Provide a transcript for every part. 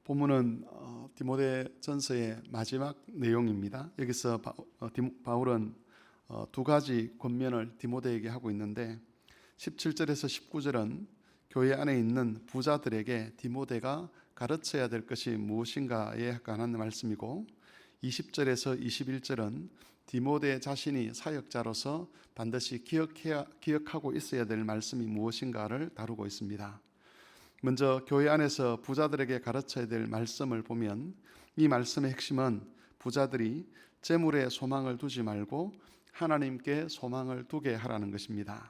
본문은 디모데전서의 마지막 내용입니다. 여기서 바울은 두 가지 권면을 디모데에게 하고 있는데 17절에서 19절은 교회 안에 있는 부자들에게 디모데가 가르쳐야 될 것이 무엇인가에 관한 말씀이고 20절에서 21절은 디모데 자신이 사역자로서 반드시 기억하고 있어야 될 말씀이 무엇인가를 다루고 있습니다. 먼저 교회 안에서 부자들에게 가르쳐야 될 말씀을 보면 이 말씀의 핵심은 부자들이 재물에 소망을 두지 말고 하나님께 소망을 두게 하라는 것입니다.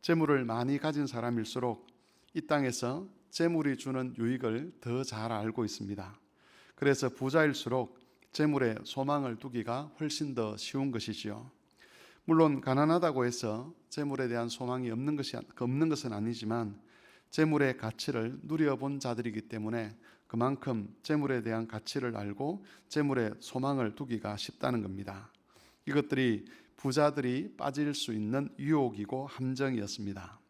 재물을 많이 가진 사람일수록 이 땅에서 재물이 주는 유익을 더 잘 알고 있습니다. 그래서 부자일수록 재물에 소망을 두기가 훨씬 더 쉬운 것이지요. 물론 가난하다고 해서 재물에 대한 소망이 없는 것은 아니지만 재물의 가치를 누려본 자들이기 때문에 그만큼 재물에 대한 가치를 알고 재물에 소망을 두기가 쉽다는 겁니다. 이것들이 부자들이 빠질 수 있는 유혹이고 함정이었습니다.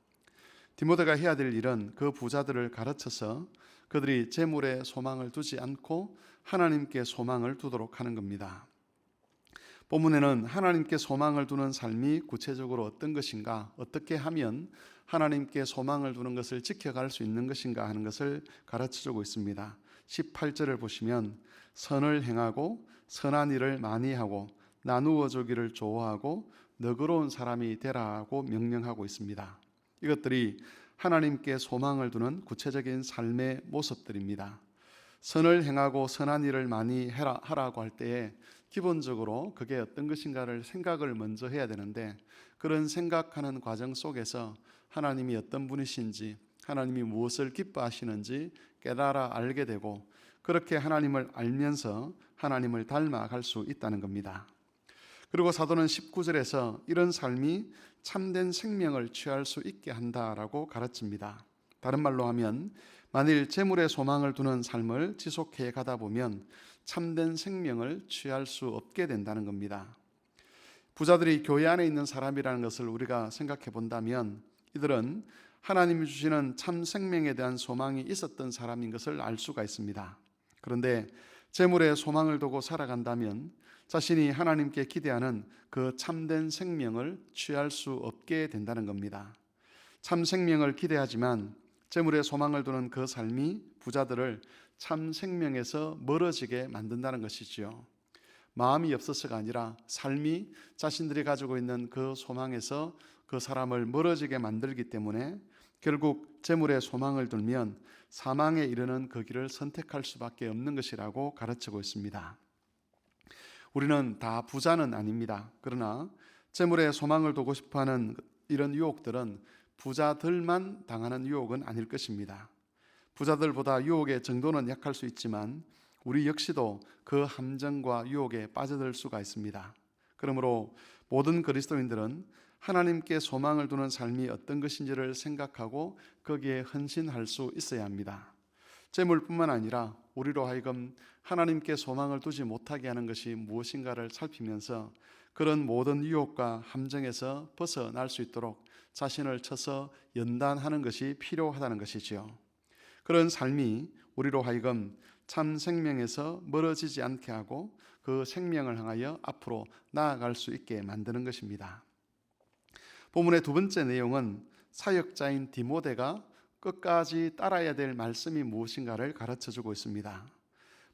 디모데가 해야 될 일은 그 부자들을 가르쳐서 그들이 재물에 소망을 두지 않고 하나님께 소망을 두도록 하는 겁니다. 본문에는 하나님께 소망을 두는 삶이 구체적으로 어떤 것인가, 어떻게 하면 하나님께 소망을 두는 것을 지켜갈 수 있는 것인가 하는 것을 가르쳐주고 있습니다. 18절을 보시면 선을 행하고 선한 일을 많이 하고 나누어 주기를 좋아하고 너그러운 사람이 되라고 명령하고 있습니다. 이것들이 하나님께 소망을 두는 구체적인 삶의 모습들입니다. 선을 행하고 선한 일을 많이 하라고 할 때에 기본적으로 그게 어떤 것인가를 생각을 먼저 해야 되는데 그런 생각하는 과정 속에서 하나님이 어떤 분이신지 하나님이 무엇을 기뻐하시는지 깨달아 알게 되고 그렇게 하나님을 알면서 하나님을 닮아갈 수 있다는 겁니다. 그리고 사도는 19절에서 이런 삶이 참된 생명을 취할 수 있게 한다라고 가르칩니다. 다른 말로 하면 만일 재물에 소망을 두는 삶을 지속해 가다 보면 참된 생명을 취할 수 없게 된다는 겁니다. 부자들이 교회 안에 있는 사람이라는 것을 우리가 생각해 본다면 이들은 하나님이 주시는 참 생명에 대한 소망이 있었던 사람인 것을 알 수가 있습니다. 그런데 재물에 소망을 두고 살아간다면 자신이 하나님께 기대하는 그 참된 생명을 취할 수 없게 된다는 겁니다. 참 생명을 기대하지만 재물에 소망을 두는 그 삶이 부자들을 참 생명에서 멀어지게 만든다는 것이지요. 마음이 없어서가 아니라 삶이 자신들이 가지고 있는 그 소망에서 그 사람을 멀어지게 만들기 때문에 결국 재물에 소망을 두면 사망에 이르는 그 길을 선택할 수밖에 없는 것이라고 가르치고 있습니다. 우리는 다 부자는 아닙니다. 그러나 재물에 소망을 두고 싶어하는 이런 유혹들은 부자들만 당하는 유혹은 아닐 것입니다. 부자들보다 유혹의 정도는 약할 수 있지만 우리 역시도 그 함정과 유혹에 빠져들 수가 있습니다. 그러므로 모든 그리스도인들은 하나님께 소망을 두는 삶이 어떤 것인지를 생각하고 거기에 헌신할 수 있어야 합니다. 재물뿐만 아니라 우리로 하여금 하나님께 소망을 두지 못하게 하는 것이 무엇인가를 살피면서 그런 모든 유혹과 함정에서 벗어날 수 있도록 자신을 쳐서 연단하는 것이 필요하다는 것이지요. 그런 삶이 우리로 하여금 참 생명에서 멀어지지 않게 하고 그 생명을 향하여 앞으로 나아갈 수 있게 만드는 것입니다. 본문의 두 번째 내용은 사역자인 디모데가 끝까지 따라야 될 말씀이 무엇인가를 가르쳐주고 있습니다.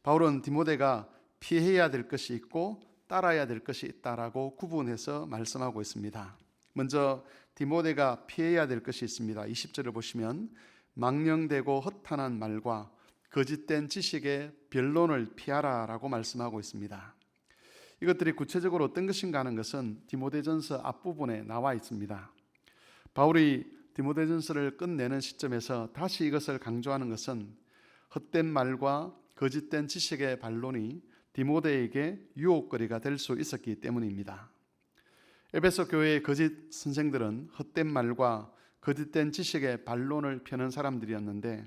바울은 디모데가 피해야 될 것이 있고 따라야 될 것이 있다라고 구분해서 말씀하고 있습니다. 먼저 디모데가 피해야 될 것이 있습니다. 20절을 보시면 망령되고 허탄한 말과 거짓된 지식의 변론을 피하라라고 말씀하고 있습니다. 이것들이 구체적으로 어떤 것인가 하는 것은 디모데전서 앞부분에 나와 있습니다. 바울이 디모데전서를 끝내는 시점에서 다시 이것을 강조하는 것은 헛된 말과 거짓된 지식의 반론이 디모데에게 유혹거리가 될 수 있었기 때문입니다. 에베소 교회의 거짓 선생들은 헛된 말과 거짓된 지식의 반론을 펴는 사람들이었는데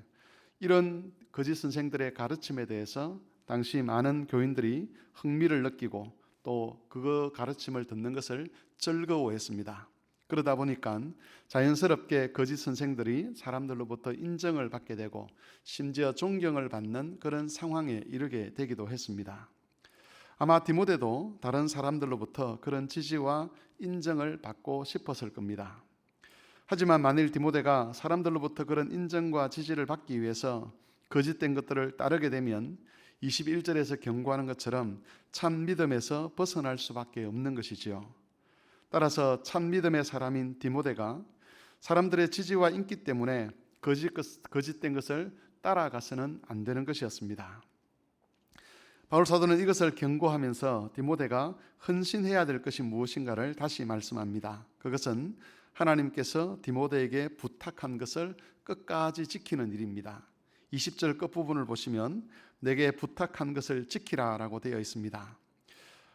이런 거짓 선생들의 가르침에 대해서 당시 많은 교인들이 흥미를 느끼고 또 그 가르침을 듣는 것을 즐거워했습니다. 그러다 보니까 자연스럽게 거짓 선생들이 사람들로부터 인정을 받게 되고 심지어 존경을 받는 그런 상황에 이르게 되기도 했습니다. 아마 디모데도 다른 사람들로부터 그런 지지와 인정을 받고 싶었을 겁니다. 하지만 만일 디모데가 사람들로부터 그런 인정과 지지를 받기 위해서 거짓된 것들을 따르게 되면 21절에서 경고하는 것처럼 참 믿음에서 벗어날 수밖에 없는 것이지요. 따라서 참 믿음의 사람인 디모데가 사람들의 지지와 인기 때문에 거짓된 것을 따라가서는 안 되는 것이었습니다. 바울 사도는 이것을 경고하면서 디모데가 헌신해야 될 것이 무엇인가를 다시 말씀합니다. 그것은 하나님께서 디모데에게 부탁한 것을 끝까지 지키는 일입니다. 20절 끝부분을 보시면 내게 부탁한 것을 지키라 라고 되어 있습니다.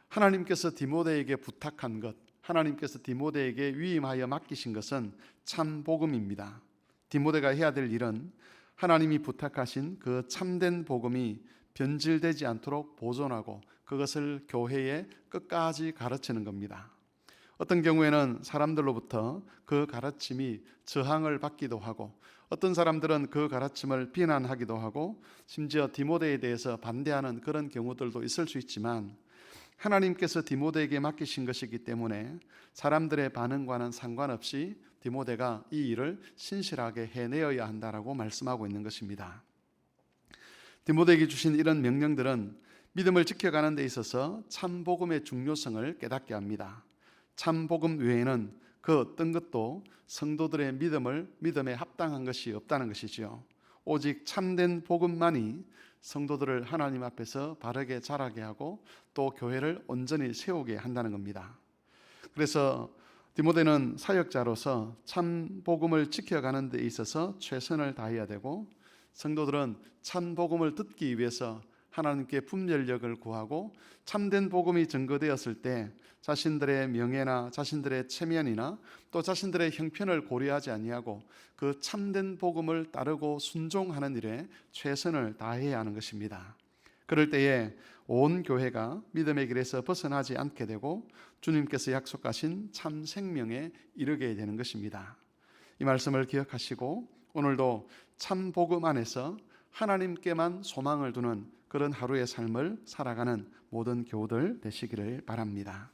하나님께서 디모데에게 부탁한 것, 하나님께서 디모데에게 위임하여 맡기신 것은 참 복음입니다. 디모데가 해야 될 일은 하나님이 부탁하신 그 참된 복음이 변질되지 않도록 보존하고 그것을 교회에 끝까지 가르치는 겁니다. 어떤 경우에는 사람들로부터 그 가르침이 저항을 받기도 하고 어떤 사람들은 그 가르침을 비난하기도 하고 심지어 디모데에 대해서 반대하는 그런 경우들도 있을 수 있지만 하나님께서 디모데에게 맡기신 것이기 때문에 사람들의 반응과는 상관없이 디모데가 이 일을 신실하게 해내어야 한다라고 말씀하고 있는 것입니다. 디모데에게 주신 이런 명령들은 믿음을 지켜가는 데 있어서 참 복음의 중요성을 깨닫게 합니다. 참 복음 외에는 그 어떤 것도 성도들의 믿음에 합당한 것이 없다는 것이지요. 오직 참된 복음만이 성도들을 하나님 앞에서 바르게 자라게 하고 또 교회를 온전히 세우게 한다는 겁니다. 그래서 디모데는 사역자로서 참 복음을 지켜가는 데 있어서 최선을 다해야 되고 성도들은 참 복음을 듣기 위해서 하나님께 분별력을 구하고 참된 복음이 증거되었을 때 자신들의 명예나 자신들의 체면이나 또 자신들의 형편을 고려하지 아니하고 그 참된 복음을 따르고 순종하는 일에 최선을 다해야 하는 것입니다. 그럴 때에 온 교회가 믿음의 길에서 벗어나지 않게 되고 주님께서 약속하신 참 생명에 이르게 되는 것입니다. 이 말씀을 기억하시고 오늘도 참 복음 안에서 하나님께만 소망을 두는 그런 하루의 삶을 살아가는 모든 교우들 되시기를 바랍니다.